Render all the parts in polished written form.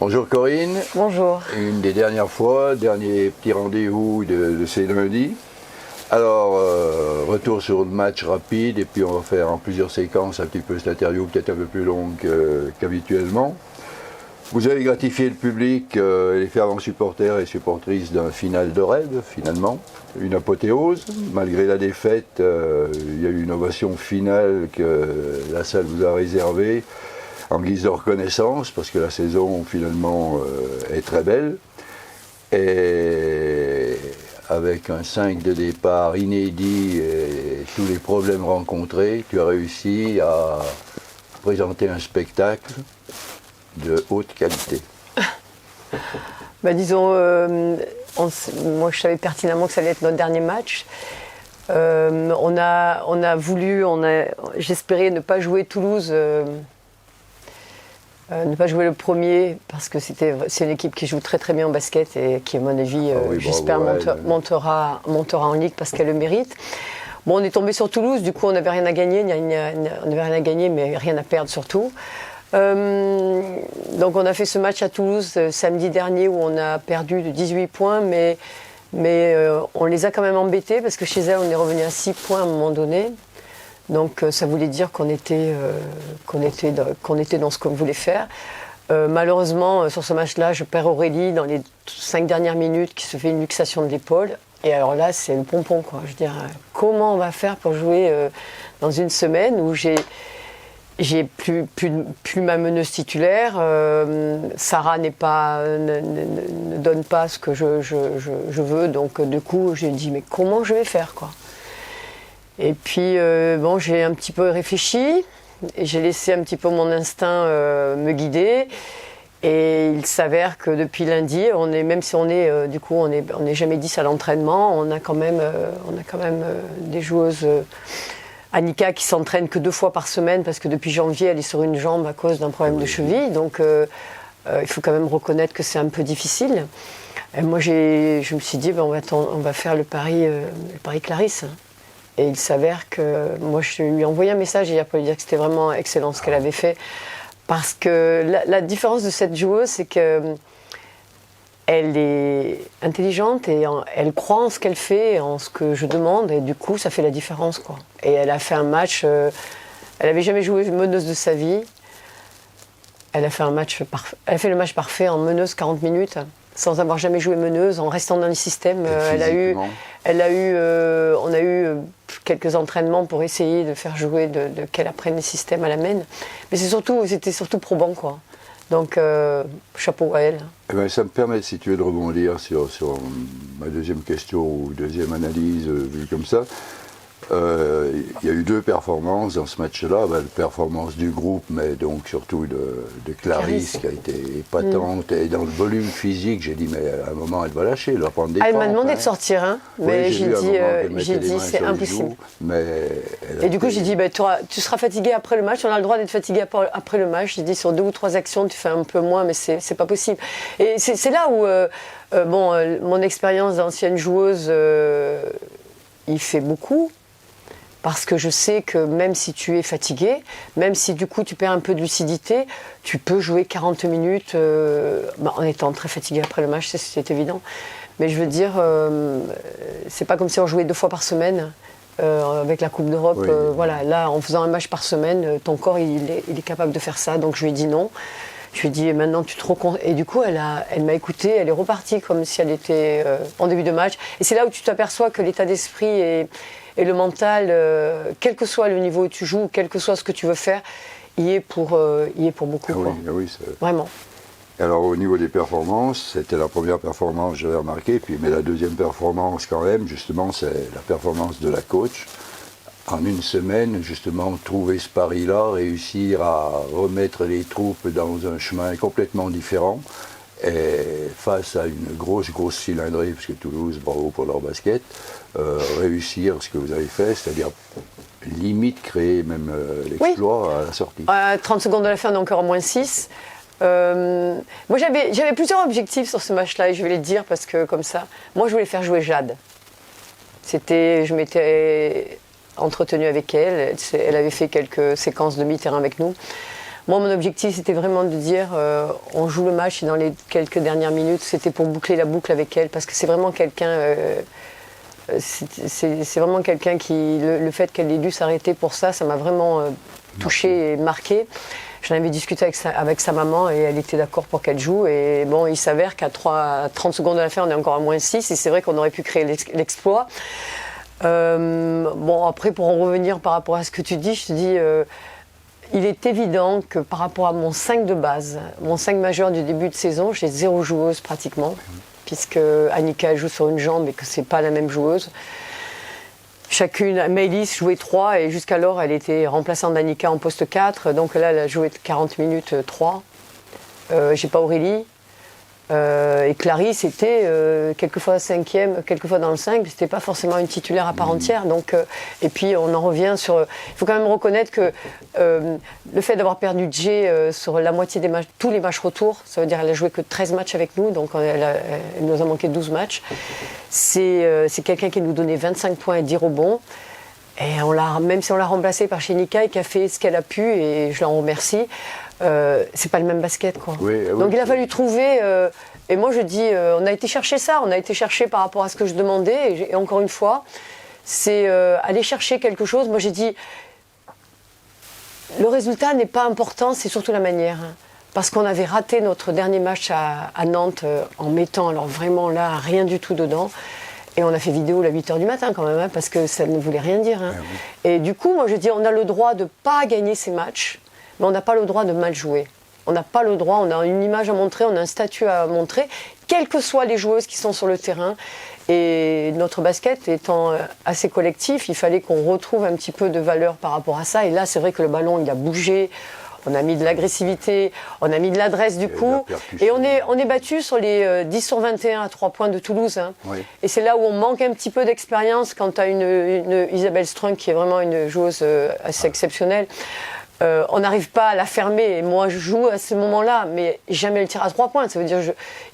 Bonjour Corinne. Bonjour. Une des dernières fois, dernier petit rendez-vous de ces lundis. Alors, retour sur le match rapide et puis on va faire en plusieurs séquences un petit peu cette interview peut-être un peu plus longue qu'habituellement. Vous avez gratifié le public, les fervents supporters et supportrices d'un final de rêve finalement, une apothéose. Malgré la défaite, il y a eu une ovation finale que la salle vous a réservée en guise de reconnaissance, parce que la saison finalement est très belle. Et avec un 5 de départ inédit et tous les problèmes rencontrés, tu as réussi à présenter un spectacle de haute qualité. Disons, moi je savais pertinemment que ça allait être notre dernier match. J'espérais ne pas jouer Toulouse. Ne pas jouer le premier parce que c'est une équipe qui joue très très bien au basket et qui à mon avis j'espère montera en ligue parce qu'elle le mérite. Bon, on est tombé sur Toulouse, du coup on n'avait rien à gagner, mais rien à perdre surtout. Donc on a fait ce match à Toulouse samedi dernier où on a perdu de 18 points mais on les a quand même embêtés parce que chez elles on est revenu à 6 points à un moment donné. Donc ça voulait dire qu'on était dans ce qu'on voulait faire. Malheureusement, sur ce match-là, je perds Aurélie dans les 5 dernières minutes qui se fait une luxation de l'épaule. Et alors là, c'est le pompon, quoi. Je veux dire, comment on va faire pour jouer dans une semaine où j'ai plus ma meneuse titulaire. Sarah ne donne pas ce que je veux. Donc du coup, j'ai dit, mais comment je vais faire, quoi. Et puis, j'ai un petit peu réfléchi et j'ai laissé un petit peu mon instinct me guider. Et il s'avère que depuis lundi, même si on n'est jamais 10 à l'entraînement, on a quand même des joueuses, Annika qui s'entraîne que 2 fois par semaine parce que depuis janvier, elle est sur une jambe à cause d'un problème de cheville. Donc, il faut quand même reconnaître que c'est un peu difficile. Et moi, je me suis dit, on va faire le pari Clarisse. Et il s'avère que moi, je lui ai envoyé un message hier pour lui dire que c'était vraiment excellent ce qu'elle avait fait. Parce que la différence de cette joueuse, c'est qu'elle est intelligente et elle croit en ce qu'elle fait, en ce que je demande. Et du coup, ça fait la différence, quoi. Et elle a fait un match... elle n'avait jamais joué meneuse de sa vie. Elle a fait le match parfait en meneuse 40 minutes. Sans avoir jamais joué meneuse, en restant dans le système. On a eu quelques entraînements pour essayer de faire jouer, qu'elle apprenne les systèmes à la main. Mais c'était surtout probant, quoi. Donc, chapeau à elle. Eh bien, ça me permet, si tu veux, de rebondir sur ma deuxième question ou deuxième analyse vue comme ça. Il y a eu 2 performances dans ce match-là, la performance du groupe, mais donc surtout de Clarisse qui a été épatante. Et dans le volume physique, j'ai dit, mais à un moment, elle va lâcher, elle va prendre des Elle pentes, m'a demandé de sortir, mais j'ai dit c'est impossible. Et du coup, j'ai dit, tu seras fatigué après le match, on a le droit d'être fatigué après le match. J'ai dit, sur 2 ou 3 actions, tu fais un peu moins, mais c'est pas possible. Et c'est là où, mon expérience d'ancienne joueuse, il fait beaucoup. Parce que je sais que même si tu es fatigué, même si du coup tu perds un peu de lucidité, tu peux jouer 40 minutes en étant très fatigué après le match, c'est évident. Mais je veux dire, c'est pas comme si on jouait 2 fois par semaine avec la Coupe d'Europe. Oui. Voilà, là, en faisant un match par semaine, ton corps il est capable de faire ça. Donc je lui ai dit non. Je lui ai dit maintenant tu te reconcentes. Et du coup elle m'a écoutée, elle est repartie comme si elle était en début de match. Et c'est là où tu t'aperçois que l'état d'esprit et le mental, quel que soit le niveau où tu joues, quel que soit ce que tu veux faire, y est pour beaucoup. Oui, vraiment. Alors au niveau des performances, c'était la première performance, j'avais remarqué, mais la deuxième performance quand même, justement, c'est la performance de la coach. En une semaine, justement, trouver ce pari-là, réussir à remettre les troupes dans un chemin complètement différent, et face à une grosse cylindrée, parce que Toulouse, bravo pour leur basket, réussir ce que vous avez fait, c'est-à-dire limite créer même l'exploit à la sortie. 30 secondes de la fin, on est encore en moins 6. Moi j'avais plusieurs objectifs sur ce match-là, et je vais les dire parce que comme ça, moi je voulais faire jouer Jade. Je m'étais entretenue avec elle, elle avait fait quelques séquences de mi-terrain avec nous. Moi, mon objectif, c'était vraiment de dire, on joue le match et dans les quelques dernières minutes, c'était pour boucler la boucle avec elle, parce que c'est vraiment quelqu'un, c'est vraiment quelqu'un qui, le fait qu'elle ait dû s'arrêter pour ça, ça m'a vraiment touchée et marquée. J'en avais discuté avec sa maman et elle était d'accord pour qu'elle joue. Et bon, il s'avère qu'à 30 secondes de la fin, on est encore à moins 6 et c'est vrai qu'on aurait pu créer l'exploit. Bon, après, pour en revenir par rapport à ce que tu dis, je te dis, il est évident que par rapport à mon 5 de base, mon 5 majeur du début de saison, j'ai 0 joueuse pratiquement, puisque Annika joue sur une jambe et que c'est pas la même joueuse. Chacune, Maëlys jouait 3 et jusqu'alors elle était remplaçante d'Annika en poste 4, donc là elle a joué 40 minutes 3. J'ai pas Aurélie. Et Clarisse était quelquefois 5e, quelquefois dans le 5, mais c'était pas forcément une titulaire à part entière. Donc, et puis on en revient sur. Il faut quand même reconnaître que le fait d'avoir perdu Jay sur la moitié des matchs, tous les matchs retour, ça veut dire qu'elle a joué que 13 matchs avec nous, donc elle nous a manqué 12 matchs. C'est quelqu'un qui nous donnait 25 points et 10 rebonds. Et même si on l'a remplacée par Shenika, qui a fait ce qu'elle a pu, et je l'en remercie, c'est pas le même basket, quoi. Oui, oui, donc il a fallu trouver, et moi je dis, on a été chercher ça, on a été chercher par rapport à ce que je demandais, et encore une fois, c'est aller chercher quelque chose. Moi j'ai dit, le résultat n'est pas important, c'est surtout la manière. Hein. Parce qu'on avait raté notre dernier match à Nantes en mettant, alors vraiment là, rien du tout dedans. Et on a fait vidéo à 8h du matin quand même, hein, parce que ça ne voulait rien dire. Hein. Ah oui. Et du coup, moi je dis, on a le droit de ne pas gagner ces matchs, mais on n'a pas le droit de mal jouer. On n'a pas le droit, on a une image à montrer, on a un statut à montrer, quelles que soient les joueuses qui sont sur le terrain. Et notre basket étant assez collectif, il fallait qu'on retrouve un petit peu de valeur par rapport à ça. Et là, c'est vrai que le ballon, il a bougé. On a mis de l'agressivité, on a mis de l'adresse du coup, et on est battu sur les 10 sur 21 à 3 points de Toulouse. Hein. Oui. Et c'est là où on manque un petit peu d'expérience quand tu as une Isabelle Strunk qui est vraiment une joueuse assez exceptionnelle. On n'arrive pas à la fermer. Et moi, je joue à ce moment-là, mais jamais elle tire à 3 points. Ça veut dire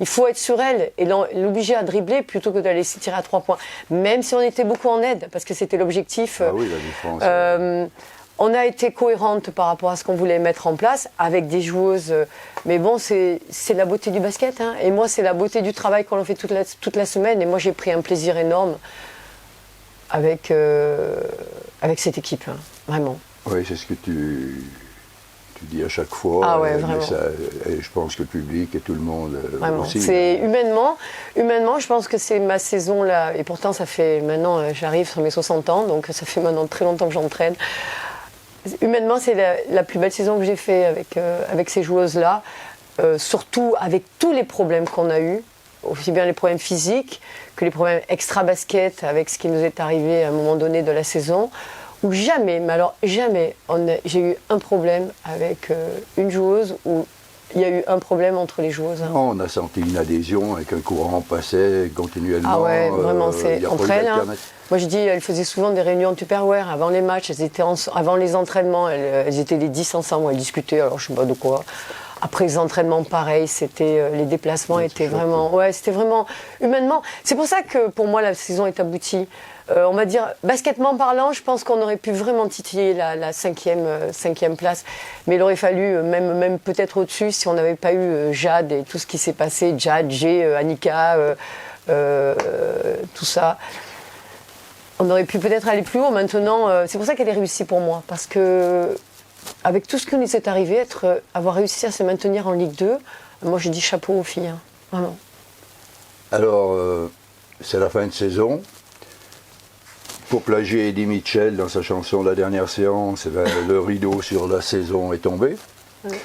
il faut être sur elle et l'obliger à dribbler plutôt que de la laisser tirer à 3 points. Même si on était beaucoup en aide, parce que c'était l'objectif. Ah oui, la différence. On a été cohérente par rapport à ce qu'on voulait mettre en place avec des joueuses. Mais bon, c'est la beauté du basket. Hein. Et moi, c'est la beauté du travail qu'on fait toute la semaine. Et moi, j'ai pris un plaisir énorme avec cette équipe. Hein. Vraiment. Oui, c'est ce que tu dis à chaque fois. Ah ouais, vraiment. Et je pense que le public et tout le monde vraiment. Aussi. C'est humainement, je pense que c'est ma saison là. Et pourtant, ça fait maintenant, j'arrive sur mes 60 ans, donc ça fait maintenant très longtemps que j'entraîne. Humainement, c'est la plus belle saison que j'ai faite avec ces joueuses-là, surtout avec tous les problèmes qu'on a eus, aussi bien les problèmes physiques que les problèmes extra-basket avec ce qui nous est arrivé à un moment donné de la saison, où jamais, mais alors jamais, j'ai eu un problème avec une joueuse où il y a eu un problème entre les joueuses. Hein. Non, on a senti une adhésion avec un courant passait continuellement. Ah ouais, vraiment, c'est entre elles. Hein. Moi, je dis, elles faisaient souvent des réunions de Tupperware avant les matchs, avant les entraînements, elles étaient les 10 ensemble, elles discutaient, alors je sais pas de quoi. Après les entraînements, pareil, les déplacements étaient vraiment... Ouais, c'était vraiment humainement. C'est pour ça que pour moi, la saison est aboutie. On va dire, basketement parlant, je pense qu'on aurait pu vraiment titiller la cinquième place. Mais il aurait fallu, même peut-être au-dessus, si on n'avait pas eu Jade et tout ce qui s'est passé, Jade, Jay, Annika, tout ça. On aurait pu peut-être aller plus haut. Maintenant, c'est pour ça qu'elle est réussie pour moi. Parce que, avec tout ce qui nous est arrivé, avoir réussi à se maintenir en Ligue 2, moi je dis chapeau aux filles. Hein, vraiment. Alors, c'est la fin de saison. Pour plagier Eddie Mitchell dans sa chanson La dernière séance, le rideau sur la saison est tombé. Oui.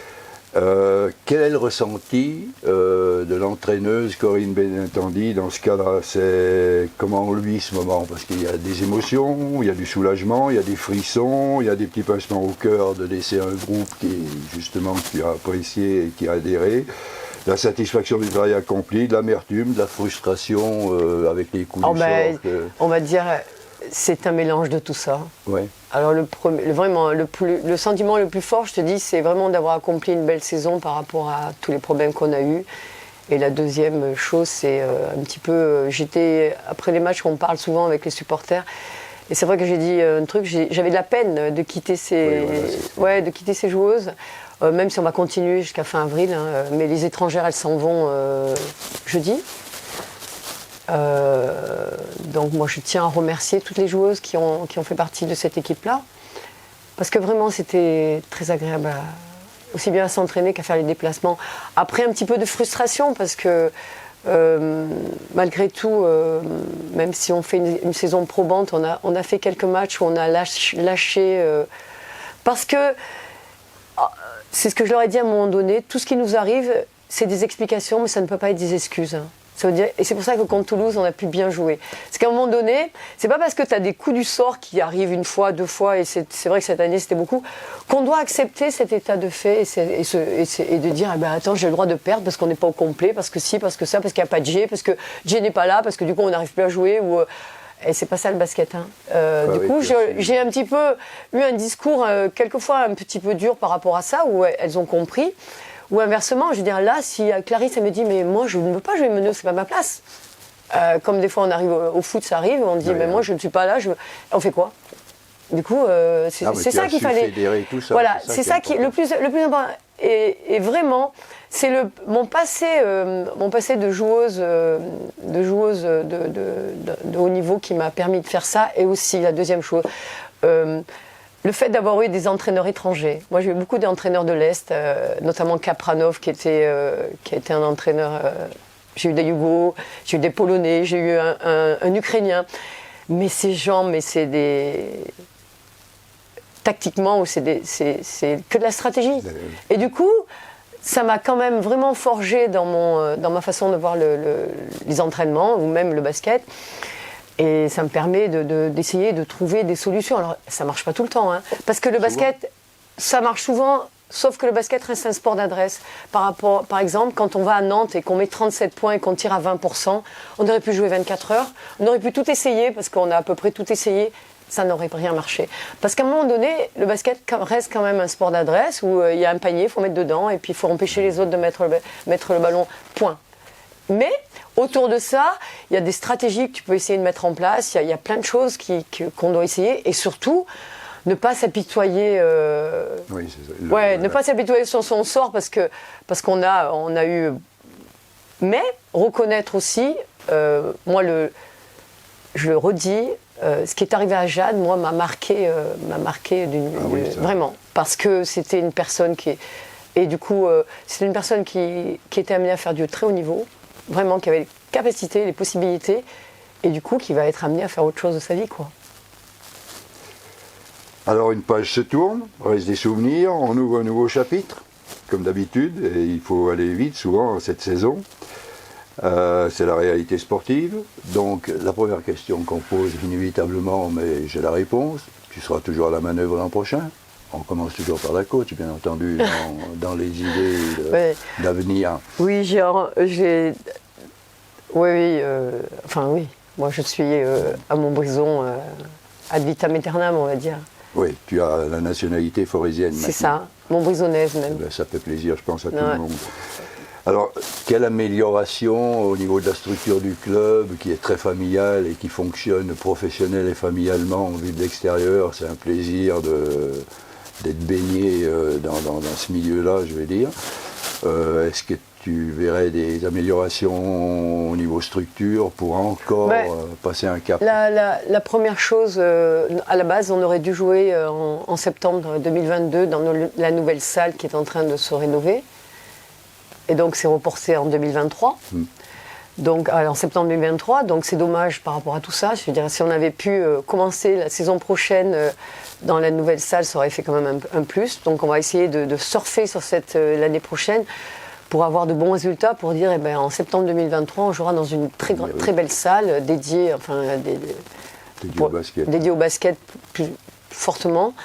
Quel est le ressenti de l'entraîneuse Corinne Benintendi dans ce cas-là? C'est comment on vit ce moment? Parce qu'il y a des émotions, il y a du soulagement, il y a des frissons, il y a des petits pincements au cœur de laisser un groupe qui a apprécié et qui a adhéré. La satisfaction du travail accompli, de l'amertume, de la frustration avec les coups du sort. On va dire... C'est un mélange de tout ça. Ouais. Alors le sentiment le plus fort, je te dis, c'est vraiment d'avoir accompli une belle saison par rapport à tous les problèmes qu'on a eus. Et la deuxième chose, c'est un petit peu... après les matchs, on parle souvent avec les supporters. Et c'est vrai que j'ai dit un truc, j'avais de la peine de quitter de quitter ces joueuses, même si on va continuer jusqu'à fin avril, hein, mais les étrangères, elles s'en vont jeudi. Donc moi, je tiens à remercier toutes les joueuses qui ont fait partie de cette équipe-là, parce que vraiment, c'était très agréable, aussi bien à s'entraîner qu'à faire les déplacements. Après, un petit peu de frustration, parce que malgré tout, même si on fait une saison probante, on a fait quelques matchs où on a lâché parce que c'est ce que je leur ai dit à un moment donné, tout ce qui nous arrive, c'est des explications, mais ça ne peut pas être des excuses. Ça veut dire, et c'est pour ça que contre Toulouse, on a pu bien jouer. C'est qu'à un moment donné, c'est pas parce que tu as des coups du sort qui arrivent une fois, deux fois, et c'est vrai que cette année c'était beaucoup, qu'on doit accepter cet état de fait et de dire, eh ben, attends, j'ai le droit de perdre parce qu'on n'est pas au complet, parce que si, parce que ça, parce qu'il n'y a pas de G, parce que G n'est pas là, parce que du coup on n'arrive plus à jouer. Et c'est pas ça le basket. Hein. Du coup, j'ai un petit peu eu un discours quelquefois un petit peu dur par rapport à ça, où elles ont compris. Ou inversement, je veux dire, là, si Clarisse, elle me dit, mais moi, je ne veux pas jouer meneur, c'est pas ma place. Comme des fois, on arrive au foot, ça arrive, on dit, mais moi, je ne suis pas là, on fait quoi? Du coup, c'est ça qu'il fallait. Tout ça, voilà, c'est ça qui est le plus important. Et vraiment, c'est mon passé de joueuse, de haut niveau qui m'a permis de faire ça. Et aussi, la deuxième chose, le fait d'avoir eu des entraîneurs étrangers. Moi, j'ai eu beaucoup d'entraîneurs de l'Est, notamment Kapranov, qui a été un entraîneur. J'ai eu des Yougos, j'ai eu des Polonais, j'ai eu un Ukrainien. Mais ces gens, c'est des. Tactiquement, c'est que de la stratégie. Et du coup, ça m'a quand même vraiment forgé dans ma façon de voir les entraînements ou même le basket. Et ça me permet d'essayer de trouver des solutions. Alors, ça ne marche pas tout le temps, hein, parce que le basket, ça marche souvent, sauf que le basket reste un sport d'adresse. Par exemple, quand on va à Nantes et qu'on met 37 points et qu'on tire à 20%, on aurait pu jouer 24 heures, on aurait pu tout essayer, parce qu'on a à peu près tout essayé, ça n'aurait rien marché. Parce qu'à un moment donné, le basket reste quand même un sport d'adresse, où il y a un panier, il faut mettre dedans, et puis il faut empêcher les autres de mettre le ballon, point. Mais autour de ça, il y a des stratégies que tu peux essayer de mettre en place, il y a plein de choses qu'on doit essayer, et surtout, ne pas s'apitoyer. Oui, c'est ça. Ne pas s'apitoyer sur son sort parce qu'on a eu. Mais reconnaître aussi, moi je le redis, ce qui est arrivé à Jade, moi m'a marqué vraiment, parce que c'était une personne et du coup c'était une personne qui était amenée à faire du très haut niveau, vraiment qui avait les capacités, les possibilités, et du coup qui va être amenée à faire autre chose de sa vie, quoi. Alors une page se tourne, reste des souvenirs, on ouvre un nouveau chapitre, comme d'habitude, et il faut aller vite souvent cette saison. C'est la réalité sportive. Donc la première question qu'on pose inévitablement, mais j'ai la réponse, tu seras toujours à la manœuvre l'an prochain. On commence toujours par la coach, bien entendu, dans les idées d'avenir. Oui, oui. Moi je suis à Montbrison ad vitam aeternam, on va dire. Oui, tu as la nationalité forésienne maintenant. C'est ça, montbrisonnaise même. Ben, ça fait plaisir, je pense, à tout le monde. Alors, quelle amélioration au niveau de la structure du club, qui est très familiale et qui fonctionne professionnel et familialement en vue de l'extérieur. C'est un plaisir d'être baigné dans ce milieu-là, je vais dire. Est-ce que tu verrais des améliorations au niveau structure pour encore passer un cap? La première chose, à la base, on aurait dû jouer en septembre 2022 dans la nouvelle salle qui est en train de se rénover. Et donc c'est reporté en 2023. Donc en septembre 2023, donc c'est dommage par rapport à tout ça. Je veux dire, si on avait pu commencer la saison prochaine dans la nouvelle salle, ça aurait fait quand même un plus. Donc on va essayer de surfer sur l'année prochaine pour avoir de bons résultats, pour dire en septembre 2023, on jouera dans une très belle salle dédiée, dédiée au basket plus fortement.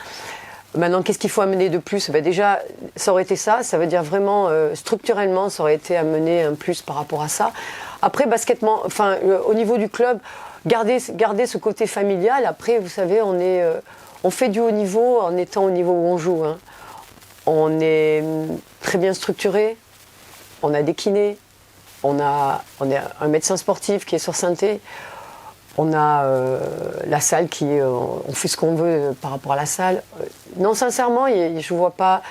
Maintenant, qu'est-ce qu'il faut amener de plus? Déjà, ça aurait été ça veut dire vraiment, structurellement, ça aurait été amener un plus par rapport à ça. Après, au niveau du club, garder ce côté familial. Après, vous savez, on fait du haut niveau en étant au niveau où on joue. Hein. On est très bien structuré, on a des kinés, on a un médecin sportif qui est sur Saint-Thé. On a la salle on fait ce qu'on veut par rapport à la salle. Non, sincèrement, je ne vois pas.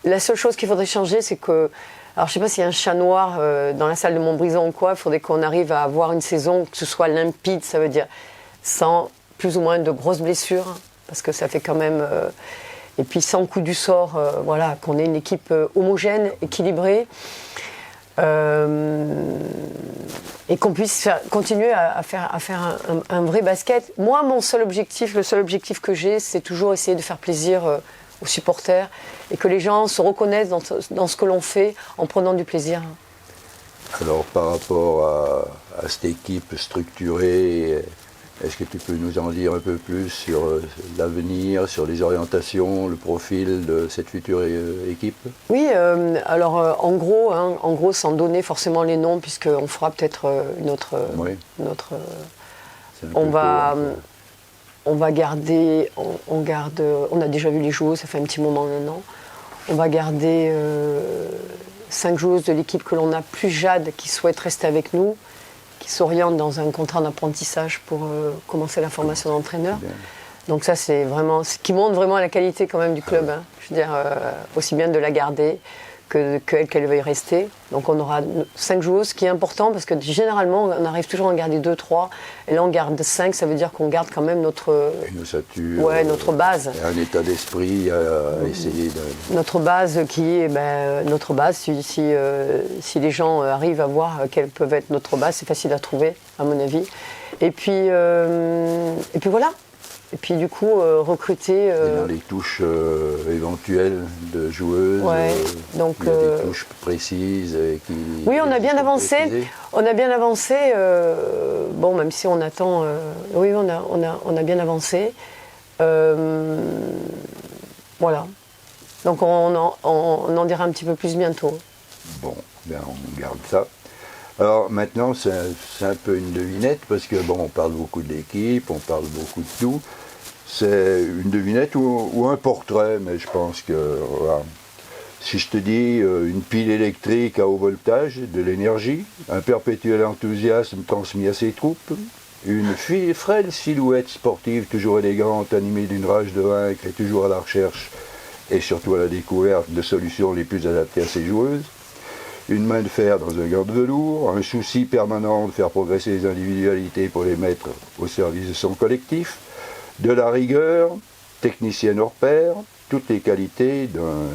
La seule chose qu'il faudrait changer, c'est que. Alors, je ne sais pas s'il y a un chat noir dans la salle de Montbrison ou quoi. Il faudrait qu'on arrive à avoir une saison, que ce soit limpide, ça veut dire sans plus ou moins de grosses blessures, parce que ça fait quand même. Et puis sans coup du sort, voilà, qu'on ait une équipe homogène, équilibrée. Et qu'on puisse continuer à faire un vrai basket. Moi, le seul objectif que j'ai, c'est toujours essayer de faire plaisir aux supporters et que les gens se reconnaissent dans ce que l'on fait en prenant du plaisir. Alors, par rapport à cette équipe structurée, est-ce que tu peux nous en dire un peu plus sur l'avenir, sur les orientations, le profil de cette future équipe? Oui, alors en gros, sans donner forcément les noms, puisqu'on fera peut-être Oui. On va garder, on a déjà vu les joueuses, ça fait un petit moment maintenant. On va garder 5 joueuses de l'équipe que l'on a, plus Jade, qui souhaite rester avec nous, qui s'oriente dans un contrat d'apprentissage pour commencer la formation d'entraîneur. Donc ça, c'est vraiment ce qui montre vraiment la qualité quand même du club. Hein. Je veux dire, aussi bien de la garder qu'elle veuille rester. Donc on aura 5 joueuses, ce qui est important parce que généralement, on arrive toujours à en garder 2, 3. Et là, on garde 5, ça veut dire qu'on garde quand même notre base. Et un état d'esprit à essayer de... Notre base qui est, notre base, si les gens arrivent à voir quelle peut être notre base, c'est facile à trouver, à mon avis. Et puis voilà. Et puis du coup, recruter... Dans les touches éventuelles de joueuses, donc, il y a des touches précises qui... Oui, on a bien avancé. On a bien avancé. Bon, même si on attend... oui, on a bien avancé. Voilà. Donc on en dira un petit peu plus bientôt. Bon, bien, on garde ça. Alors maintenant, c'est un peu une devinette, parce que bon, on parle beaucoup de l'équipe, on parle beaucoup de tout. C'est une devinette ou un portrait, mais je pense que, voilà. Si je te dis une pile électrique à haut voltage, de l'énergie, un perpétuel enthousiasme transmis à ses troupes, une frêle silhouette sportive toujours élégante, animée d'une rage de vaincre et toujours à la recherche, et surtout à la découverte de solutions les plus adaptées à ses joueuses, une main de fer dans un gant de velours, un souci permanent de faire progresser les individualités pour les mettre au service de son collectif, de la rigueur, technicienne hors pair, toutes les qualités d'un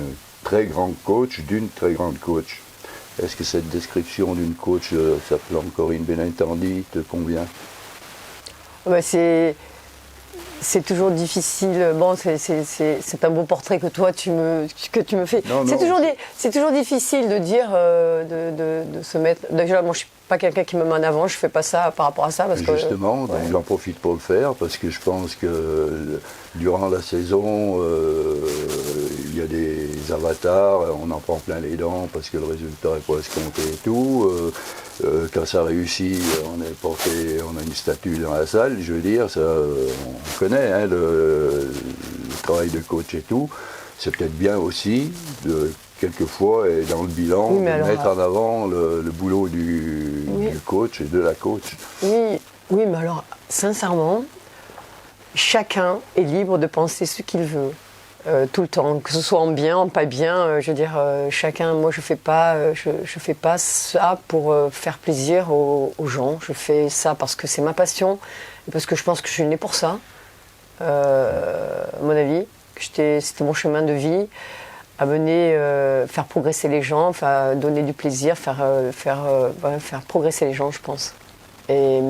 très grand coach, d'une très grande coach. Est-ce que cette description d'une coach s'appelant Corinne Benintendi te convient? C'est toujours difficile. Bon, c'est un beau portrait que toi tu me fais. C'est toujours difficile de dire, de se mettre. Déjà, moi, je suis pas quelqu'un qui me met en avant. Je fais pas ça par rapport à ça parce justement, que, ouais. J'en profite pour le faire parce que je pense que durant la saison, il y a des avatars. On en prend plein les dents parce que le résultat n'est pas escompté et tout. Quand ça réussit, on a une statue dans la salle, je veux dire, ça, on connaît hein, le travail de coach et tout. C'est peut-être bien aussi, quelquefois, et dans le bilan, de mettre en avant le boulot du coach et de la coach. Oui, mais alors, sincèrement, chacun est libre de penser ce qu'il veut. Tout le temps, que ce soit en bien, en pas bien, je veux dire, chacun, moi je fais pas ça pour faire plaisir aux gens, je fais ça parce que c'est ma passion, et parce que je pense que je suis née pour ça, à mon avis, c'était mon chemin de vie, amener, faire progresser les gens, donner du plaisir, faire progresser les gens, je pense. Et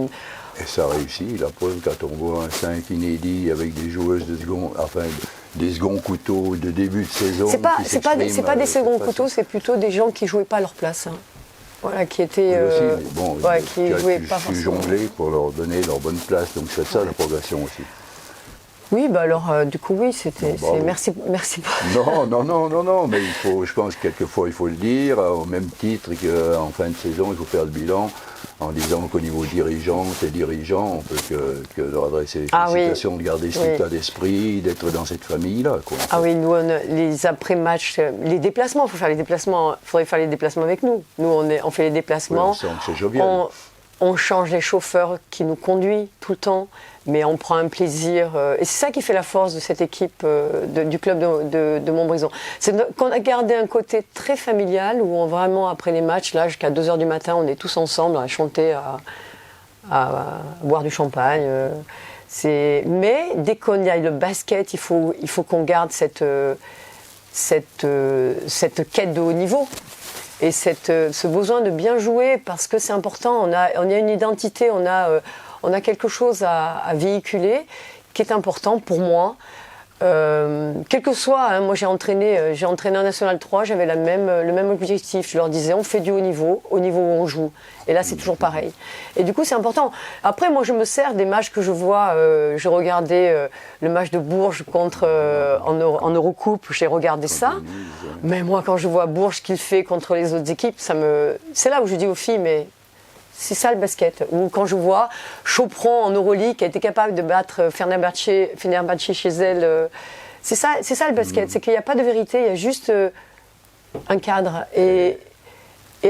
ça réussit, la preuve, quand on voit un 5 inédit avec des joueuses des seconds couteaux de début de saison. C'est pas des seconds couteaux, c'est plutôt des gens qui jouaient pas à leur place. Hein. Voilà, qui étaient. Qui jouaient pas forcément. Jongler pour leur donner leur bonne place, donc c'est ça la progression aussi. Oui, bah alors, du coup, oui, c'était. Merci. Non, mais je pense que quelquefois il faut le dire, au même titre qu'en fin de saison, il faut faire le bilan en disant qu'au niveau dirigeant, on peut que leur adresser les félicitations, de garder cet état d'esprit, d'être dans cette famille-là. Oui, nous, les après-matchs, les déplacements, il faudrait faire les déplacements avec nous. Nous, on fait les déplacements. Oui, on sent que c'est jovial. On change les chauffeurs qui nous conduisent tout le temps, mais on prend un plaisir. Et c'est ça qui fait la force de cette équipe du club de Montbrison. C'est qu'on a gardé un côté très familial où vraiment, après les matchs, là, jusqu'à 2h du matin, on est tous ensemble à chanter, à boire du champagne. Mais dès qu'on y a le basket, il faut qu'on garde cette quête de haut niveau. Et ce besoin de bien jouer, parce que c'est important, on a une identité, on a quelque chose à véhiculer qui est important pour moi. Quel que soit, hein, moi j'ai entraîné en National 3, j'avais le même objectif. Je leur disais, on fait du haut niveau où on joue. Et là, c'est toujours pareil. Et du coup, c'est important. Après, moi, je me sers des matchs que je vois. Je regardais le match de Bourges en Eurocoupe. J'ai regardé ça. Mais moi, quand je vois Bourges qu'il fait contre les autres équipes, c'est là où je dis aux filles, mais c'est ça le basket. Ou quand je vois Chopron en Euroleague qui a été capable de battre Fenerbahçe chez elle. C'est ça le basket. C'est qu'il n'y a pas de vérité, il y a juste un cadre. Et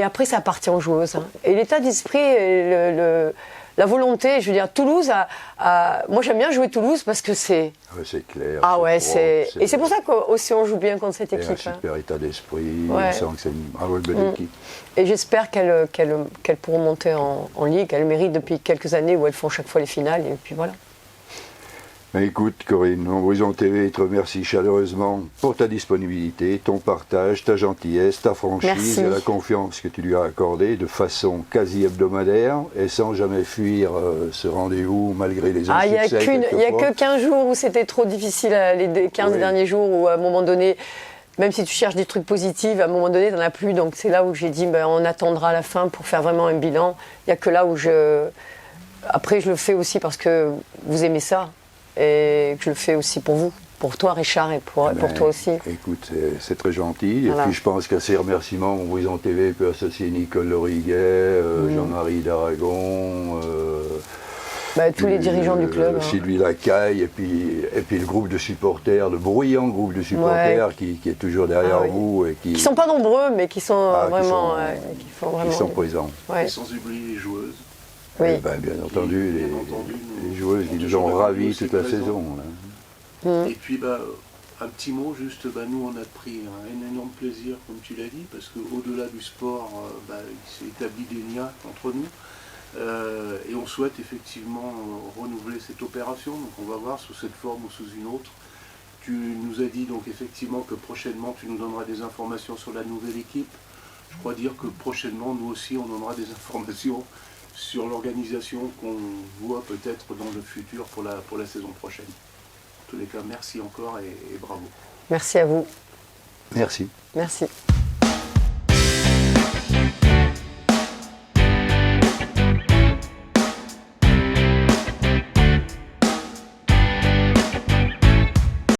après, ça appartient aux joueuses. Hein. Et l'état d'esprit, la volonté, je veux dire, Toulouse moi, j'aime bien jouer Toulouse parce que c'est... Ouais, c'est clair. Ah ouais, et c'est pour ça qu'aussi on joue bien contre cette équipe. Un super état d'esprit, ouais. On sent que c'est une bonne équipe. Et j'espère qu'elles pourront monter en Ligue. Elles méritent depuis quelques années où elles font chaque fois les finales. Et puis voilà. Écoute Corinne, Montbrison TV te remercie chaleureusement pour ta disponibilité, ton partage, ta gentillesse, ta franchise et la confiance que tu lui as accordée de façon quasi hebdomadaire et sans jamais fuir ce rendez-vous malgré les insuccès. Il n'y a que 15 jours où c'était trop difficile, les 15 derniers jours où à un moment donné, même si tu cherches des trucs positifs, à un moment donné, tu n'en as plus. Donc c'est là où j'ai dit, on attendra la fin pour faire vraiment un bilan. Il n'y a que là où Après, je le fais aussi parce que vous aimez ça. Et que je le fais aussi pour vous, pour toi Richard et pour toi aussi. Écoute, c'est très gentil. Voilà. Et puis je pense qu'à ces remerciements, Montbrison TV peut associer Nicole Loriguet, Jean-Marie Daragon, tous les dirigeants du club. Sylvie Lacaille et puis le groupe de supporters, le bruyant groupe de supporters qui est toujours derrière vous. Et qui ne sont pas nombreux, mais qui sont vraiment... Qui sont présents. Ouais. Et sans oublier les joueuses. Oui. Bien entendu, les joueuses qui nous ont ravis toute la saison. Et puis un petit mot, juste, nous on a pris un énorme plaisir, comme tu l'as dit, parce qu'au-delà du sport, il s'est établi des liens entre nous. Et on souhaite effectivement renouveler cette opération, donc on va voir sous cette forme ou sous une autre. Tu nous as dit donc effectivement que prochainement tu nous donneras des informations sur la nouvelle équipe. Je crois dire que prochainement nous aussi on donnera des informations sur l'organisation qu'on voit peut-être dans le futur pour la saison prochaine. En tous les cas, merci encore et bravo. Merci à vous. Merci. Merci.